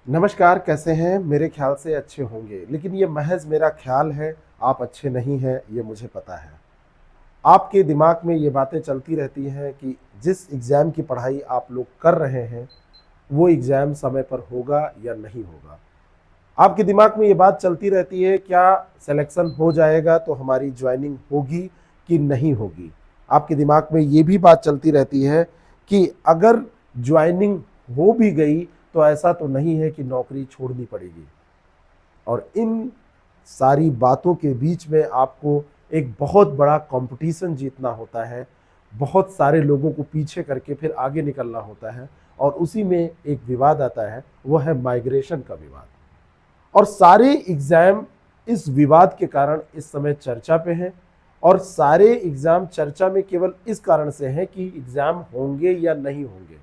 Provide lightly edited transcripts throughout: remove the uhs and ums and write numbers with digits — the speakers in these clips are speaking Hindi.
नमस्कार, कैसे हैं? मेरे ख्याल से अच्छे होंगे, लेकिन ये महज़ मेरा ख्याल है, आप अच्छे नहीं हैं, ये मुझे पता है। आपके दिमाग में ये बातें चलती रहती हैं कि जिस एग्ज़ाम की पढ़ाई आप लोग कर रहे हैं, वो एग्ज़ाम समय पर होगा या नहीं होगा। आपके दिमाग में ये बात चलती रहती है, क्या सिलेक्शन हो जाएगा तो हमारी जॉइनिंग होगी कि नहीं होगी। आपके दिमाग में ये भी बात चलती रहती है कि अगर जॉइनिंग हो भी गई तो ऐसा तो नहीं है कि नौकरी छोड़नी पड़ेगी। और इन सारी बातों के बीच में आपको एक बहुत बड़ा कंपटीशन जीतना होता है, बहुत सारे लोगों को पीछे करके फिर आगे निकलना होता है। और उसी में एक विवाद आता है, वो है माइग्रेशन का विवाद। और सारे एग्ज़ाम इस विवाद के कारण इस समय चर्चा पे हैं। और सारे एग्ज़ाम चर्चा में केवल इस कारण से हैं कि एग्ज़ाम होंगे या नहीं होंगे।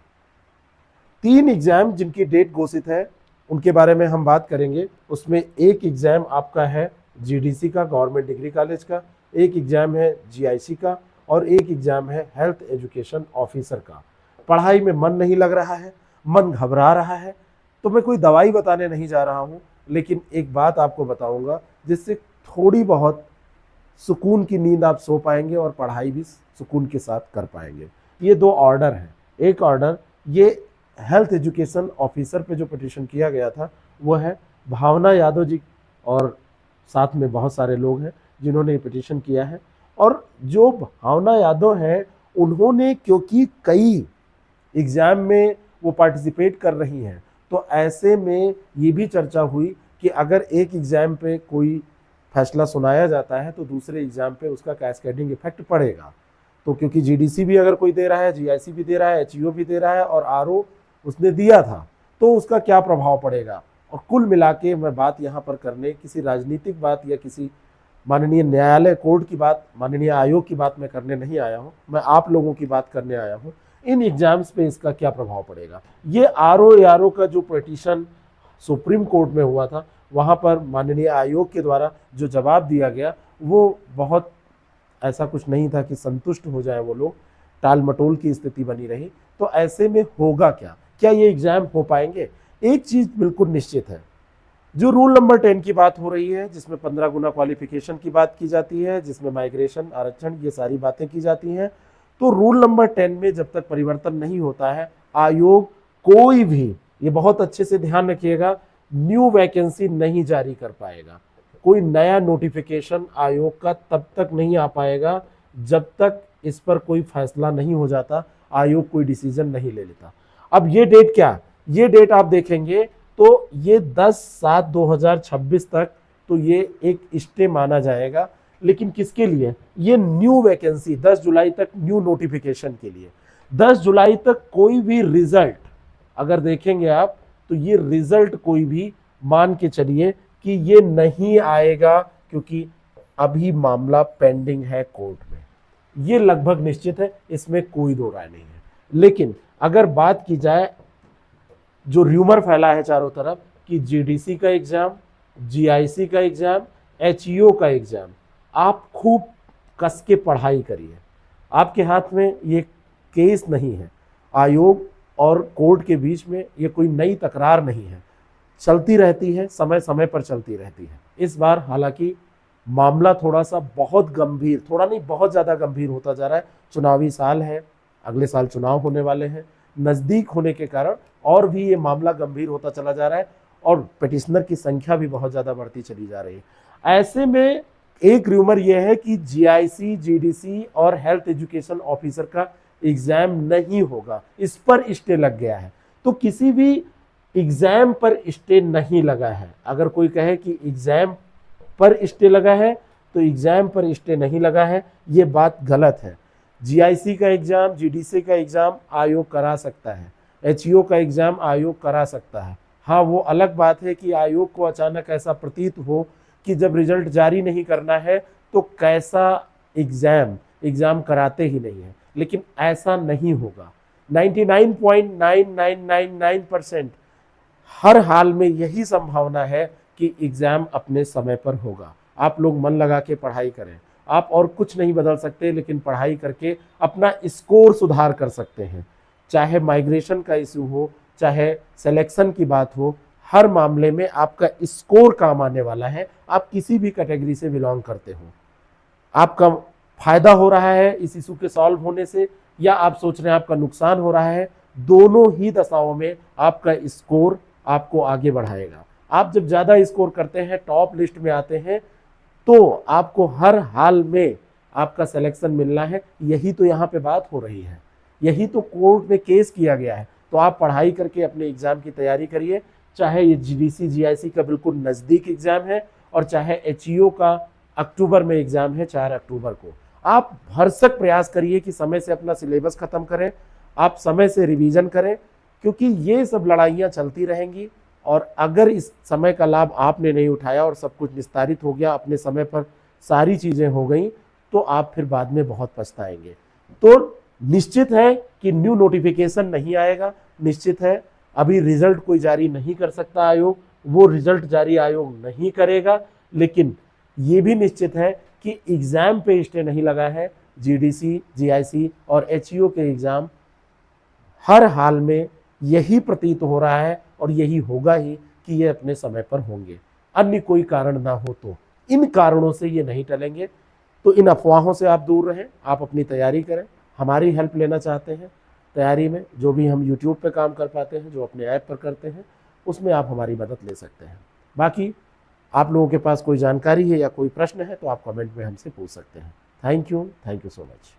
3 एग्ज़ाम जिनकी डेट घोषित है, उनके बारे में हम बात करेंगे। उसमें एक एग्ज़ाम आपका है जीडीसी का, गवर्नमेंट डिग्री कॉलेज का, एक एग्ज़ाम है जीआईसी का, और एक एग्ज़ाम है हेल्थ एजुकेशन ऑफिसर का। पढ़ाई में मन नहीं लग रहा है, मन घबरा रहा है, तो मैं कोई दवाई बताने नहीं जा रहा हूँ, लेकिन एक बात आपको बताऊँगा जिससे थोड़ी बहुत सुकून की नींद आप सो पाएंगे और पढ़ाई भी सुकून के साथ कर पाएंगे। ये 2 ऑर्डर हैं। एक ऑर्डर ये हेल्थ एजुकेशन ऑफिसर पे जो पिटीशन किया गया था, वो है भावना यादव जी, और साथ में बहुत सारे लोग हैं जिन्होंने ये पिटीशन किया है। और जो भावना यादव हैं, उन्होंने क्योंकि कई एग्ज़ाम में वो पार्टिसिपेट कर रही हैं, तो ऐसे में ये भी चर्चा हुई कि अगर एक एग्ज़ाम पे कोई फैसला सुनाया जाता है तो दूसरे एग्ज़ाम पे उसका कैस्केडिंग इफेक्ट पड़ेगा। तो क्योंकि जीडीसी भी अगर कोई दे रहा है, जीआईसी भी दे रहा है, एचईओ भी दे रहा है, और आरओ उसने दिया था, तो उसका क्या प्रभाव पड़ेगा। और कुल मिला के मैं बात यहाँ पर करने किसी राजनीतिक बात या किसी माननीय न्यायालय कोर्ट की बात, माननीय आयोग की बात मैं करने नहीं आया हूँ। मैं आप लोगों की बात करने आया हूँ, इन एग्जाम्स पे इसका क्या प्रभाव पड़ेगा। ये आरओ का जो पिटीशन सुप्रीम कोर्ट में हुआ था, वहाँ पर माननीय आयोग के द्वारा जो जवाब दिया गया, वो बहुत ऐसा कुछ नहीं था कि संतुष्ट हो जाए वो लोग, टाल मटोल की स्थिति बनी रही। तो ऐसे में होगा क्या, क्या ये एग्जाम हो पाएंगे? एक चीज बिल्कुल निश्चित है, जो रूल नंबर 10 की बात हो रही है, जिसमें 15 गुना क्वालिफिकेशन की बात की जाती है, जिसमें माइग्रेशन, आरक्षण, ये सारी बातें की जाती हैं, तो रूल नंबर 10 में जब तक परिवर्तन नहीं होता है, आयोग कोई भी, ये बहुत अच्छे से ध्यान रखिएगा, न्यू वैकेंसी नहीं जारी कर पाएगा। कोई नया नोटिफिकेशन आयोग का तब तक नहीं आ पाएगा जब तक इस पर कोई फैसला नहीं हो जाता, आयोग कोई डिसीजन नहीं ले लेता। अब ये डेट क्या, ये डेट आप देखेंगे तो ये 10/7/2026 तक तो ये एक स्टे माना जाएगा। लेकिन किसके लिए? ये न्यू वैकेंसी 10 जुलाई तक न्यू नोटिफिकेशन के लिए। 10 जुलाई तक कोई भी रिजल्ट अगर देखेंगे आप, तो ये रिजल्ट कोई भी मान के चलिए कि ये नहीं आएगा, क्योंकि अभी मामला पेंडिंग है कोर्ट में। ये लगभग निश्चित है, इसमें कोई दो राय नहीं है। लेकिन अगर बात की जाए, जो र्यूमर फैला है चारों तरफ कि जीडीसी का एग्जाम, जीआईसी का एग्जाम, एचईओ का एग्जाम, आप खूब कस के पढ़ाई करिए। आपके हाथ में ये केस नहीं है, आयोग और कोर्ट के बीच में ये कोई नई तकरार नहीं है, चलती रहती है, समय समय पर चलती रहती है। इस बार हालांकि मामला थोड़ा सा बहुत गंभीर, थोड़ा नहीं बहुत ज़्यादा गंभीर होता जा रहा है। चुनावी साल है, अगले साल चुनाव होने वाले हैं, नज़दीक होने के कारण और भी ये मामला गंभीर होता चला जा रहा है, और पिटिशनर की संख्या भी बहुत ज़्यादा बढ़ती चली जा रही है। ऐसे में एक र्यूमर यह है कि जीआईसी, जीडीसी और हेल्थ एजुकेशन ऑफिसर का एग्जाम नहीं होगा, इस पर स्टे लग गया है। तो किसी भी एग्जाम पर स्टे नहीं लगा है। अगर कोई कहे कि एग्जाम पर स्टे लगा है, तो एग्जाम पर स्टे नहीं लगा है, ये बात गलत है। जीआईसी का एग्जाम, जीडीसी का एग्जाम आयोग करा सकता है, एचईओ का एग्जाम आयोग करा सकता है। हाँ, वो अलग बात है कि आयोग को अचानक ऐसा प्रतीत हो कि जब रिजल्ट जारी नहीं करना है तो कैसा एग्जाम कराते ही नहीं है, लेकिन ऐसा नहीं होगा। 99.9999% हर हाल में यही संभावना है कि एग्जाम अपने समय पर होगा। आप लोग मन लगा के पढ़ाई करें। आप और कुछ नहीं बदल सकते, लेकिन पढ़ाई करके अपना स्कोर सुधार कर सकते हैं। चाहे माइग्रेशन का इशू हो, चाहे सिलेक्शन की बात हो, हर मामले में आपका स्कोर काम आने वाला है। आप किसी भी कैटेगरी से बिलोंग करते हो, आपका फायदा हो रहा है इस इशू के सॉल्व होने से, या आप सोच रहे हैं आपका नुकसान हो रहा है, दोनों ही दशाओं में आपका स्कोर आपको आगे बढ़ाएगा। आप जब ज्यादा स्कोर करते हैं, टॉप लिस्ट में आते हैं, तो आपको हर हाल में आपका सिलेक्शन मिलना है। यही तो यहाँ पे बात हो रही है, यही तो कोर्ट में केस किया गया है। तो आप पढ़ाई करके अपने एग्जाम की तैयारी करिए, चाहे ये जीडीसी जीआईसी का बिल्कुल नजदीक एग्जाम है और चाहे एचईओ का अक्टूबर में एग्जाम है 4 अक्टूबर को। आप भरसक प्रयास करिए कि समय से अपना सिलेबस खत्म करें, आप समय से रिवीजन करें, क्योंकि ये सब लड़ाइयाँ चलती रहेंगी। और अगर इस समय का लाभ आपने नहीं उठाया और सब कुछ निस्तारित हो गया, अपने समय पर सारी चीज़ें हो गई, तो आप फिर बाद में बहुत पछताएंगे। तो निश्चित है कि न्यू नोटिफिकेशन नहीं आएगा, निश्चित है अभी रिजल्ट कोई जारी नहीं कर सकता आयोग, वो रिजल्ट जारी आयोग नहीं करेगा। लेकिन ये भी निश्चित है कि एग्जाम पे स्टे नहीं लगा है। जीडीसी जीआईसी और एचईओ के एग्जाम हर हाल में यही प्रतीत हो रहा है और यही होगा ही कि ये अपने समय पर होंगे, अन्य कोई कारण ना हो तो। इन कारणों से ये नहीं टलेंगे। तो इन अफवाहों से आप दूर रहें, आप अपनी तैयारी करें। हमारी हेल्प लेना चाहते हैं तैयारी में, जो भी हम यूट्यूब पे काम कर पाते हैं, जो अपने ऐप पर करते हैं, उसमें आप हमारी मदद ले सकते हैं। बाकी आप लोगों के पास कोई जानकारी है या कोई प्रश्न है तो आप कमेंट में हमसे पूछ सकते हैं। Thank you so much.